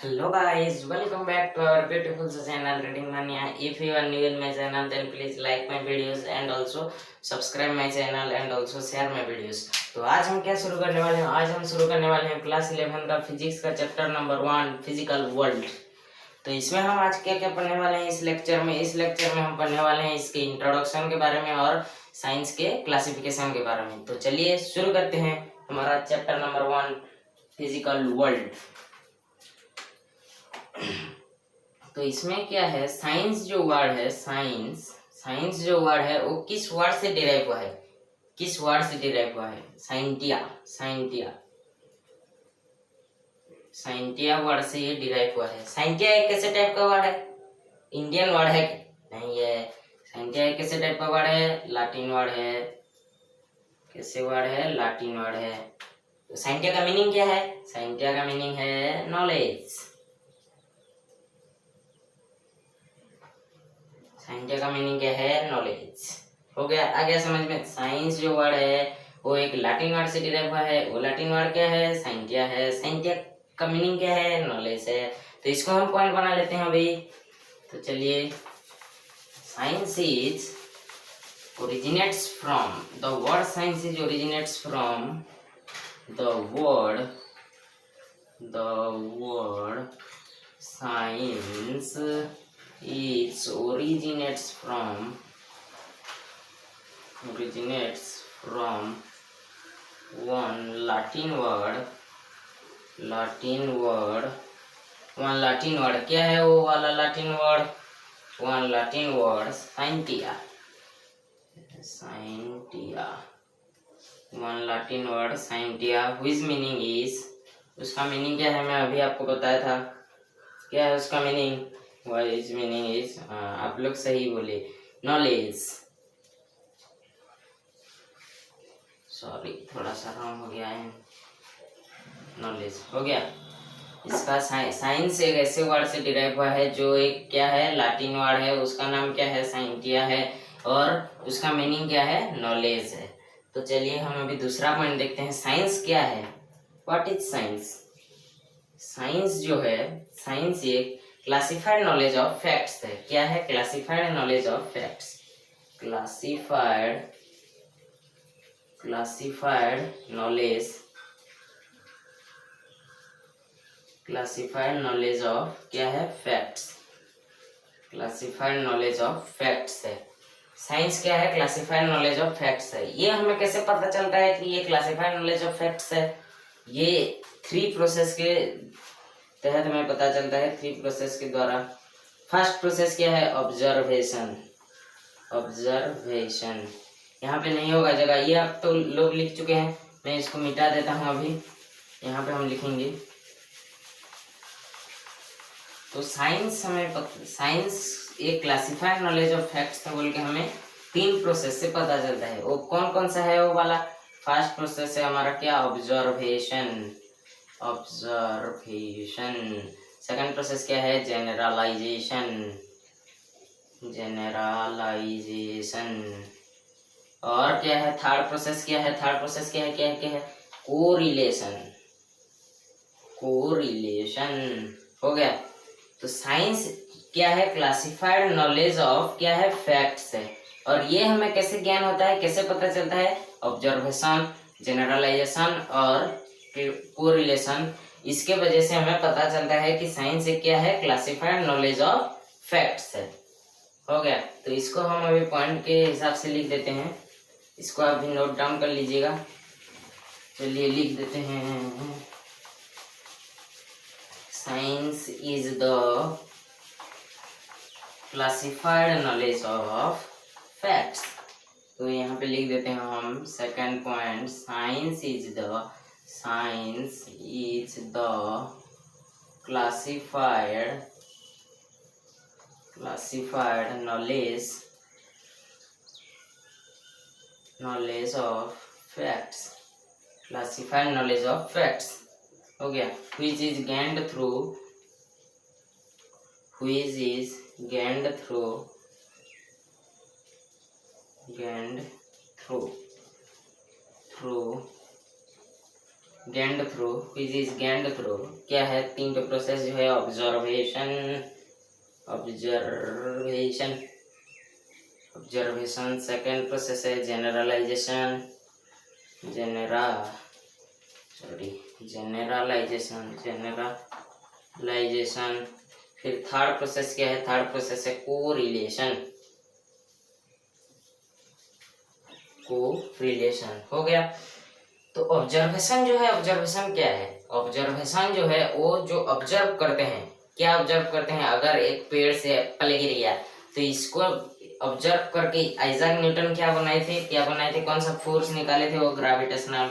Hello guys, welcome back to our beautiful channel Reading Mania. If you are new in my channel, then please like my videos and also subscribe my channel and also share my videos. तो आज हम क्या शुरू करने वाले हैं? आज हम शुरू करने वाले हैं क्लास 11 का फिजिक्स का चैप्टर नंबर 1 फिजिकल वर्ल्ड। तो इसमें हम आज क्या क्या पढ़ने वाले हैं इस लेक्चर में? इस लेक्चर में हम पढ़ने वाले हैं इसके इंट्रोडक्शन के बारे में और साइंस के क्लासिफिकेशन के बारे में। तो चलिए शुरू करते हैं हमारा चैप्टर नंबर 1 फिजिकल वर्ल्ड। तो इसमें क्या है, साइंस जो वर्ड है, साइंस जो वर्ड है वो किस वर्ड से डिराइव हुआ है? किस वर्ड से डिराइव हुआ है? साइंटिया वर्ड से ये डिराइव हुआ है। साइंटिया एक कैसे टाइप का वर्ड है? इंडियन वर्ड है नहीं है। साइंटिया एक कैसे टाइप का वर्ड है? लाटिन वर्ड है। कैसे वर्ड है? लाटिन वर्ड है। तो साइंटिया का मीनिंग क्या है? साइंटिया का मीनिंग है नॉलेज। साइंटिया का मीनिंग क्या है? नॉलेज। हो गया, आ गया समझ में। साइंस जो वर्ड है वो एक लैटिन वर्ड से डिराइव हुआ है। वो लैटिन वर्ड क्या है? साइंटिया है। साइंटिया का मीनिंग क्या है? नॉलेज है। तो इसको हम पॉइंट बना लेते हैं अभी। तो चलिए, science is originates from the word science is originates from the word science is originates from one Latin word क्या है वो वाला Latin word? One Latin word scientia. One Latin word scientia which meaning is, उसका meaning क्या है? मैं अभी आपको बताया था। क्या है उसका मीनिंग? व्हिच मीनिंग इज, आप लोग सही बोले, नॉलेज। सॉरी, थोड़ा सा रॉन्ग हो गया है। नॉलेज हो गया। इसका साइंस एक ऐसे वर्ड से डिराइव हुआ है जो एक क्या है? लाटिन वर्ड है। उसका नाम क्या है? साइंटिया है। और उसका मीनिंग क्या है? नॉलेज है। तो चलिए हम अभी दूसरा पॉइंट देखते हैं। साइंस क्या है? What is science? साइंस जो है, साइंस एक क्लासिफाइड नॉलेज ऑफ फैक्ट्स है। क्या है? Classified knowledge of facts. Classified knowledge of क्या है? Facts. Classified knowledge of facts है। साइंस क्या है? क्लासिफाइड नॉलेज ऑफ फैक्ट्स है। ये हमें कैसे पता चलता है कि ये क्लासिफाइड नॉलेज ऑफ फैक्ट्स है? ये 3 प्रोसेस के तहत हमें पता चलता है। 3 प्रोसेस के द्वारा। फर्स्ट प्रोसेस क्या है? ऑब्जर्वेशन। यहाँ पे नहीं होगा जगह, ये आप तो लोग लिख चुके हैं। मैं इसको मिटा देता हूँ अभी। यहाँ पे हम लिखेंगे। तो साइंस एक क्लासिफाइड नॉलेज ऑफ फैक्ट्स था बोल के हमें 3 प्रोसेस से पता चलता है। वो कौन कौन सा है वो वाला? फर्स्ट प्रोसेस है हमारा क्या? ऑब्जर्वेशन। सेकंड प्रोसेस क्या है? जेनरलाइजेशन। और क्या है? थर्ड प्रोसेस क्या है? क्या है? कोरिलेशन। हो गया। तो साइंस क्या है? क्लासिफाइड नॉलेज ऑफ क्या है? फैक्ट्स है। और ये हमें कैसे ज्ञान होता है, कैसे पता चलता है? ऑब्जर्वेशन, जनरलाइजेशन और कोरिलेशन। इसके वजह से हमें पता चलता है कि साइंस एक क्या है? क्लासिफाइड नॉलेज ऑफ फैक्ट्स है। हो गया। तो इसको हम अभी पॉइंट के हिसाब से लिख देते हैं। इसको आप भी नोट डाउन कर लीजिएगा। चलिए लिख देते हैं। Science is the classified knowledge of facts. तो यहाँ पे लिख देते हैं हम second point. Science is the classified knowledge of facts. Classified knowledge of facts हो गया। which is gained through gained through, which is gained through क्या है, 3 प्रोसेस जो है observation, observation observation, second process है जनरलाइजेशन, जनरलाइजेशन, फिर third process क्या है, थर्ड प्रोसेस है कोरिलेशन, कोरिलेशन हो गया। तो ऑब्जर्वेशन जो है, ऑब्जर्वेशन क्या है, ऑब्जर्वेशन जो है वो जो ऑब्जर्व करते हैं, क्या ऑब्जर्व करते हैं, अगर एक पेड़ से एप्पल गिर गया तो इसको ऑब्जर्व करके आइजैक न्यूटन क्या बनाए थे, कौन सा फोर्स निकाले थे, वो ग्रेविटेशनल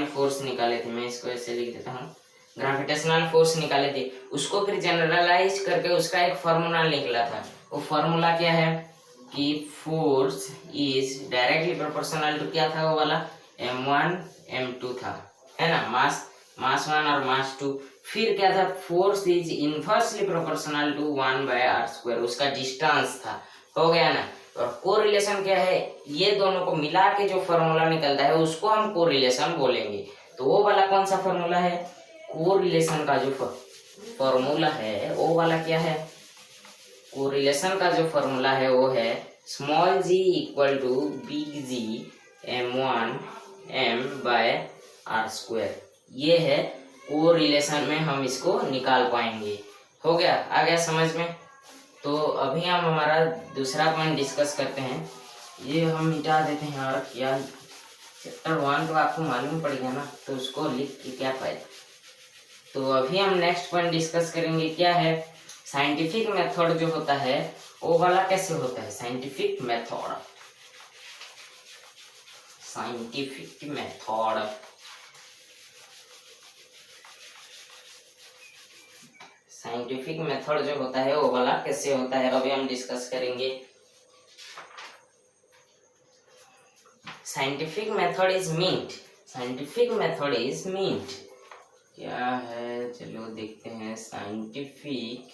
फोर्स निकाले थे। मैं इसको ऐसे लिख देता हूँ, ग्रेविटेशनल फोर्स निकाले थे, उसको फिर जनरलाइज करके उसका एक फॉर्मूला निकला था। वो फॉर्मूला क्या है कि force is directly proportional to, क्या था वो वाला, m1 m2 था, है ना, मास 1 और मास 2। फिर क्या था, force is inversely proportional to 1/r², उसका डिस्टेंस था, हो गया ना। और कोरिलेशन क्या है, ये दोनों को मिला के जो फॉर्मूला निकलता है उसको हम कोरिलेशन बोलेंगे। तो वो वाला कौन सा फॉर्मूला है, कोरिलेशन का जो फॉर्मूला है वो वाला क्या है, कोरिलेशन का जो फॉर्मूला है वो है small g equal to big G m1 m/r²। ये है कोरिलेशन में हम इसको निकाल पाएंगे। हो गया, आ गया समझ में। तो अभी हम हमारा दूसरा पॉइंट डिस्कस करते हैं। ये हम मिटा देते हैं, और क्या चैप्टर 1 तो आपको मालूम पड़ गया ना, तो उसको लिख के क्या फायदा। तो अभी हम नेक्स्ट पॉइंट डिस्कस करेंगे, क्या है, साइंटिफिक मेथड जो होता है वो वाला कैसे होता है, साइंटिफिक मेथड जो होता है वो वाला कैसे होता है, अभी हम डिस्कस करेंगे। साइंटिफिक मेथड इज मीन्ड क्या है, चलो देखते हैं। साइंटिफिक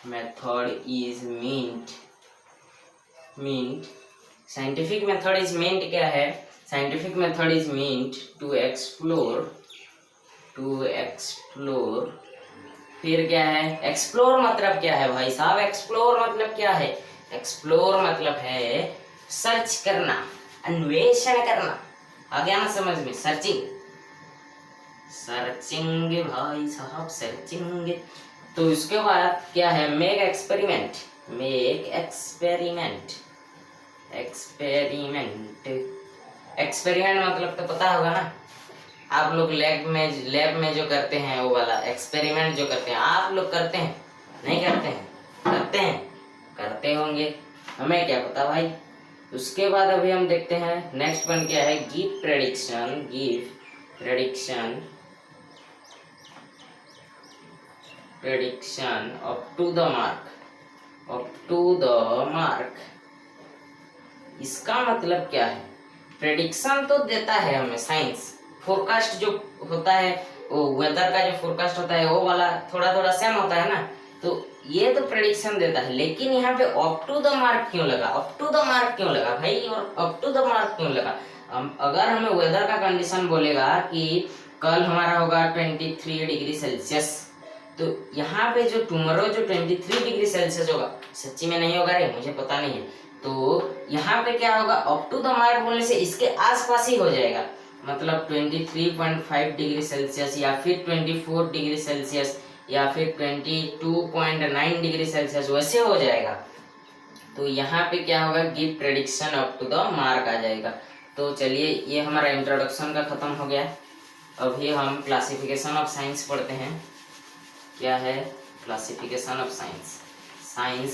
मेथड इज मीन्ड क्या है, scientific method is meant to explore, फिर क्या है, एक्सप्लोर मतलब क्या है भाई साहब, एक्सप्लोर मतलब क्या है, एक्सप्लोर मतलब है सर्च करना, अन्वेषण करना, आ गया ना समझ में, सर्चिंग भाई साहब, सर्चिंग। तो उसके बाद क्या है, मेक एक्सपेरिमेंट मतलब तो पता होगा ना, आप लोग लैब में जो करते हैं वो वाला एक्सपेरिमेंट जो करते हैं, आप लोग करते हैं नहीं करते हैं, करते होंगे, हमें क्या पता भाई। उसके बाद अभी हम देखते हैं नेक्स्ट वन क्या है, give prediction up to the mark. इसका मतलब क्या है, प्रेडिक्शन तो देता है हमें साइंस, फोरकास्ट जो होता है वो वेदर का जो फोरकास्ट होता है वो वाला थोड़ा सेम होता है ना, तो ये तो प्रेडिक्शन देता है, लेकिन यहाँ पे अप टू द मार्क क्यों लगा, भाई, और अप टू द मार्क क्यों लगा। अगर हमें वेदर का कंडीशन बोलेगा कि कल हमारा होगा 23 डिग्री सेल्सियस, तो यहाँ पे जो टुमारो जो 23 डिग्री सेल्सियस होगा, सच्ची में नहीं होगा रे, मुझे पता नहीं है, तो यहाँ पे क्या होगा, अप टू द मार्क बोलने से इसके आसपास ही हो जाएगा, मतलब 23.5 डिग्री सेल्सियस या फिर 24 डिग्री सेल्सियस या फिर 22.9 डिग्री सेल्सियस, वैसे हो जाएगा। तो यहाँ पे क्या होगा, give prediction up to the mark आ जाएगा। तो चलिए, ये हमारा इंट्रोडक्शन का खत्म हो गया। अभी हम क्लासिफिकेशन ऑफ साइंस पढ़ते हैं। क्या है क्लासिफिकेशन ऑफ साइंस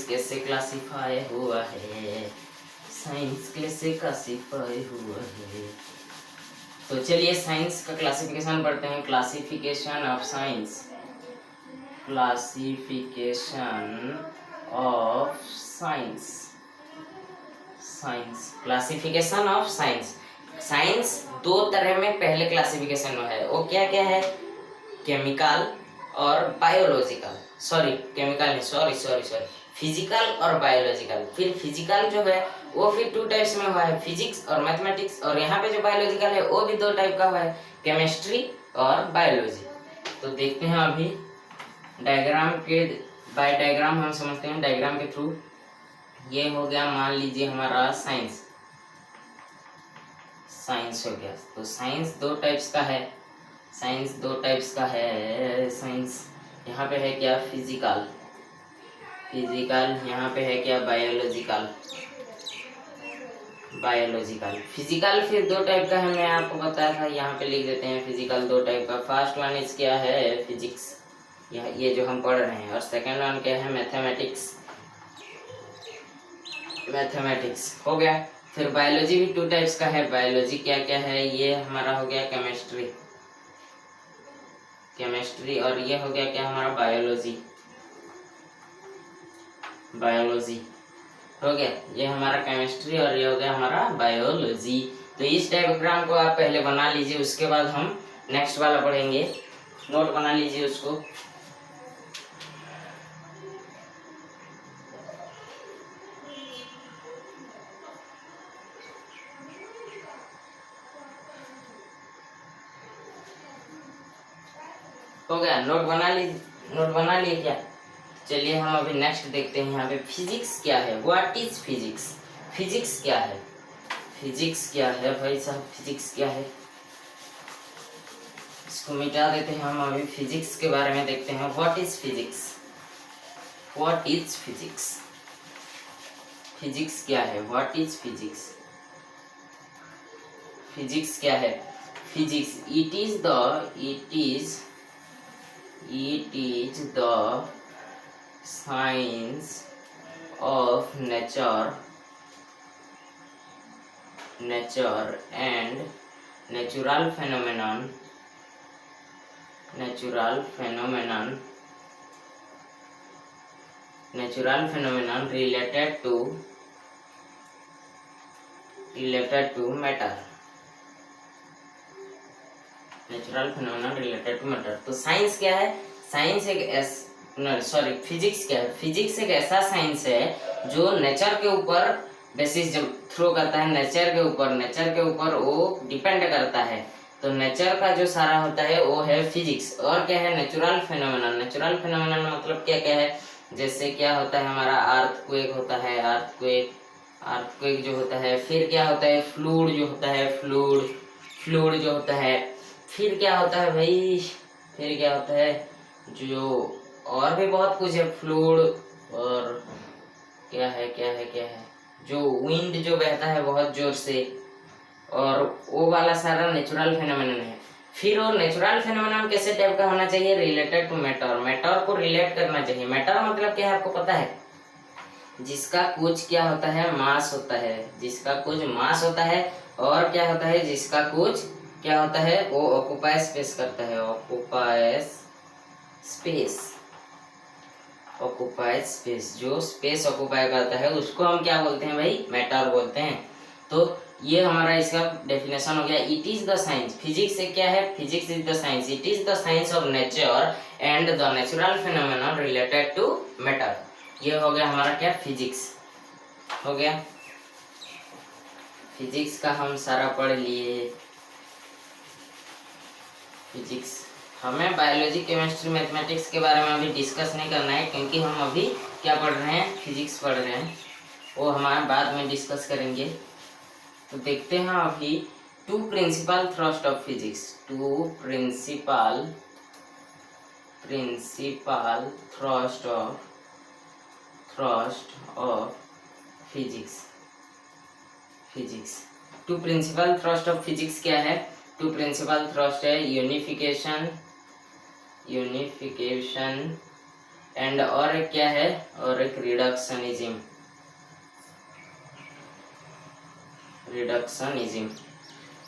कैसे क्लासिफाई हुआ है, तो चलिए साइंस का क्लासिफिकेशन पढ़ते हैं। क्लासिफिकेशन ऑफ साइंस दो तरह में पहले क्लासिफिकेशन है, वो क्या क्या है, केमिकल और बायोलॉजिकल, फिजिकल और बायोलॉजिकल। फिर फिजिकल जो है वो फिर 2 टाइप्स में हुआ है, फिजिक्स और मैथमेटिक्स। और यहाँ पे जो बायोलॉजिकल है वो भी 2 टाइप का हुआ है, केमिस्ट्री और बायोलॉजी। तो देखते हैं अभी डायग्राम के, बाय डायग्राम हम समझते हैं, डायग्राम के थ्रू। ये हो गया मान लीजिए हमारा साइंस, साइंस हो गया। तो साइंस 2 टाइप्स का है, साइंस 2 टाइप्स का है साइंस। यहाँ पे है क्या, फिजिकल, फिजिकल। यहाँ पे है क्या, बायोलॉजिकल, बायोलॉजिकल। फिजिकल फिर 2 टाइप का है, मैं आपको बताया था, यहाँ पे लिख देते हैं फिजिकल 2 टाइप का। फर्स्ट वन इज क्या है, फिजिक्स, ये जो हम पढ़ रहे हैं। और सेकेंड वन क्या है, मैथमेटिक्स, मैथमेटिक्स हो गया। फिर बायोलॉजी भी 2 टाइप्स का है। बायोलॉजी क्या क्या है, ये हमारा हो गया केमिस्ट्री, केमिस्ट्री। और ये हो गया क्या हमारा, बायोलॉजी, बायोलॉजी हो गया। ये हमारा केमिस्ट्री और ये हो गया हमारा बायोलॉजी। तो इस डायग्राम को आप पहले बना लीजिए, उसके बाद हम नेक्स्ट वाला पढ़ेंगे। नोट बना लीजिए उसको। हो गया, नोट बना लीजिए, नोट बना लिए क्या। चलिए हम अभी नेक्स्ट देखते हैं। यहाँ पे फिजिक्स क्या है, व्हाट इज फिजिक्स, फिजिक्स क्या है, फिजिक्स क्या है भाई साहब, फिजिक्स क्या है। इसको मिटा देते हैं, हम अभी फिजिक्स के बारे में देखते हैं। What is physics, what is physics, physics क्या है, व्हाट इज फिजिक्स, फिजिक्स क्या है। Physics, it is the science of nature and natural phenomenon related to matter, natural phenomenon related to matter. तो साइंस क्या है, साइंस एक physics क्या है, फिजिक्स एक ऐसा साइंस है जो नेचर के ऊपर बेसिस जब थ्रो करता है, नेचर के ऊपर वो डिपेंड करता है। तो नेचर का जो सारा होता है वो है फिजिक्स। और क्या है, नेचुरल फिनोमेनन, नेचुरल फिनोमेनन मतलब क्या क्या है, जैसे क्या होता है हमारा अर्थक्वेक होता है, अर्थक्वेक जो होता है। फिर क्या होता है, फ्लूड जो होता है, फ्लूड जो होता है। फिर क्या होता है भाई, फिर क्या होता है जो, और भी बहुत कुछ है, फ्लूड। और क्या है जो विंड जो बहता है बहुत जोर से, और वो वाला सारा नेचुरल फिनोमेनन है। फिर वो नेचुरल फिनोमेनन कैसे टाइप का होना चाहिए, रिलेटेड टू मैटर, मैटर को रिलेट करना चाहिए। मैटर मतलब क्या है आपको पता है, जिसका कुछ क्या होता है, मास होता है, जिसका कुछ मास होता है। और क्या होता है, जिसका कुछ क्या होता है, वो ऑक्युपाई स्पेस करता है, ऑक्युपाई स्पेस, जो स्पेस ऑक्युपाई करता है उसको हम क्या बोलते हैं भाई, मैटर बोलते हैं। तो ये हमारा इसका डेफिनेशन हो गया। It is the science, physics से क्या है, physics is the science, it is the science of nature and the natural phenomenon related to matter. ये हो गया हमारा क्या, फिजिक्स हो गया। फिजिक्स का हम सारा पढ़ लिए। फिजिक्स, हमें बायोलॉजी, केमिस्ट्री, मैथमेटिक्स के बारे में अभी डिस्कस नहीं करना है, क्योंकि हम अभी क्या पढ़ रहे हैं, फिजिक्स पढ़ रहे हैं। वो हमारे बाद में डिस्कस करेंगे। तो देखते हैं अभी 2 principal thrust of physics, 2 principal thrust of physics. 2 principal thrust of physics क्या है, 2 प्रिंसिपल थ्रस्ट है, यूनिफिकेशन एंड, और एक क्या है, और एक रिडक्शनिज्म।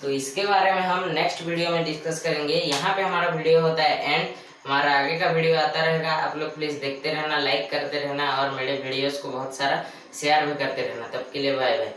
तो इसके बारे में हम नेक्स्ट वीडियो में डिस्कस करेंगे। यहाँ पे हमारा वीडियो होता है एंड, हमारा आगे का वीडियो आता रहेगा। आप लोग प्लीज देखते रहना, लाइक करते रहना, और मेरे वीडियोस को बहुत सारा शेयर भी करते रहना। तब के लिए बाय बाय।